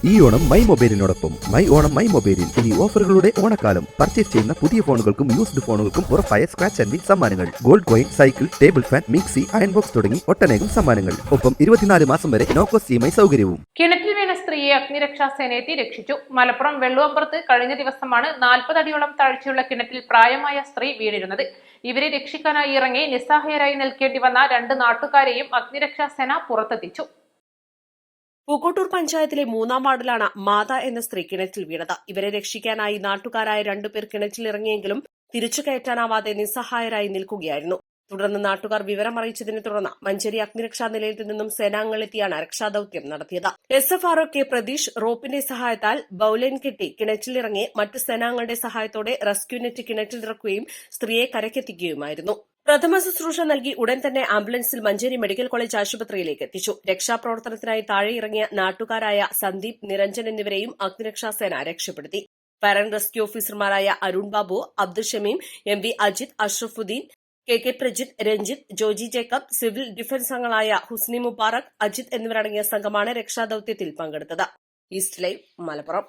ഈ ഓണം മൈ മൊബൈലിനോടൊപ്പം my Onam my മൊബൈലിൽ ഇനി ഓഫറുകളുടെ ഓണക്കാലം. പർച്ചേസ് ചെയ്യുന്ന പുതിയ ഫോണുകൾക്കും യൂസ്ഡ് ഫോണുകൾക്കും ഉറപ്പായ സ്ക്രാച്ച് ആൻഡ് വിൻ സമ്മാനങ്ങൾ, gold coin, cycle, table fan, mixie, iron box തുടങ്ങി ഒട്ടനേകം സമ്മാനങ്ങൾ. ഒപ്പം 24 മാസം വരെ നോ കോസ്റ്റ് EMI സൗകര്യവും. കിണറ്റിൽ വീണ സ്ത്രീയെ അഗ്നിരക്ഷാസേന എത്തി രക്ഷിച്ചു. മലപ്പുറം വെള്ളുവമ്പുറത്ത് കഴിഞ്ഞ ദിവസമാണ് 40 അടിയോളം താഴ്ചയുള്ള കിണറ്റിൽ പ്രായമായ സ്ത്രീ വീണിരുന്നത്. ഇവരെ രക്ഷിക്കാനായി ഇറങ്ങി നിസ്സഹായരായി നിൽക്കേണ്ടി വന്ന 2 നാട്ടുകാരെയും അഗ്നിരക്ഷാസേന പുറത്തെത്തിച്ചു. പൂക്കോട്ടൂർ പഞ്ചായത്തിലെ 3-ാം വാർഡിലാണ് മാത എന്ന സ്ത്രീ കിണറ്റിൽ വീണത്. ഇവരെ രക്ഷിക്കാനായി നാട്ടുകാരായ 2 പേർ കിണറ്റിലിറങ്ങിയെങ്കിലും തിരിച്ചു കയറ്റാനാവാതെ നിസ്സഹായരായി നിൽക്കുകയായിരുന്നു. തുടർന്ന് നാട്ടുകാർ വിവരമറിയിച്ചതിനെ തുടർന്ന് മഞ്ചേരി അഗ്നിരക്ഷാ നിലയത്തിൽ നിന്നും സേനാംഗങ്ങളെത്തിയാണ് രക്ഷാദൌത്യം നടത്തിയത്. SFRO കെ പ്രതീഷ് റോപ്പിന്റെ സഹായത്താൽ ബൌലൈൻ കെട്ടി കിണറ്റിലിറങ്ങി മറ്റ് സേനാംഗങ്ങളുടെ സഹായത്തോടെ റെസ്ക്യൂ നെറ്റ് കിണറ്റിലിറക്കുകയും സ്ത്രീയെ കരക്കെത്തിക്കുകയുമായിരുന്നു. പ്രഥമ ശുശ്രൂഷ നൽകി ഉടൻ തന്നെ ആംബുലൻസിൽ മഞ്ചേരി മെഡിക്കൽ കോളേജ് ആശുപത്രിയിലേക്ക് എത്തിച്ചു. രക്ഷാപ്രവർത്തനത്തിനായി താഴെ ഇറങ്ങിയ നാട്ടുകാരായ സന്ദീപ്, നിരഞ്ജൻ എന്നിവരെയും അഗ്നിരക്ഷാസേന രക്ഷപ്പെടുത്തി. ഫയർ ആൻഡ് റെസ്ക്യൂ ഓഫീസർമാരായ Arun Babu, Abdul Shameem, MV Ajith, Ashrafuddin, KK Prajith, Ranjith, Joji Jacob, civil defence അംഗങ്ങളായ ഹുസ്നി മുബാറക്, അജിത് എന്നിവരടങ്ങിയ സംഘമാണ് രക്ഷാദൌത്യത്തിൽ പങ്കെടുത്തത്. East live, Malappuram.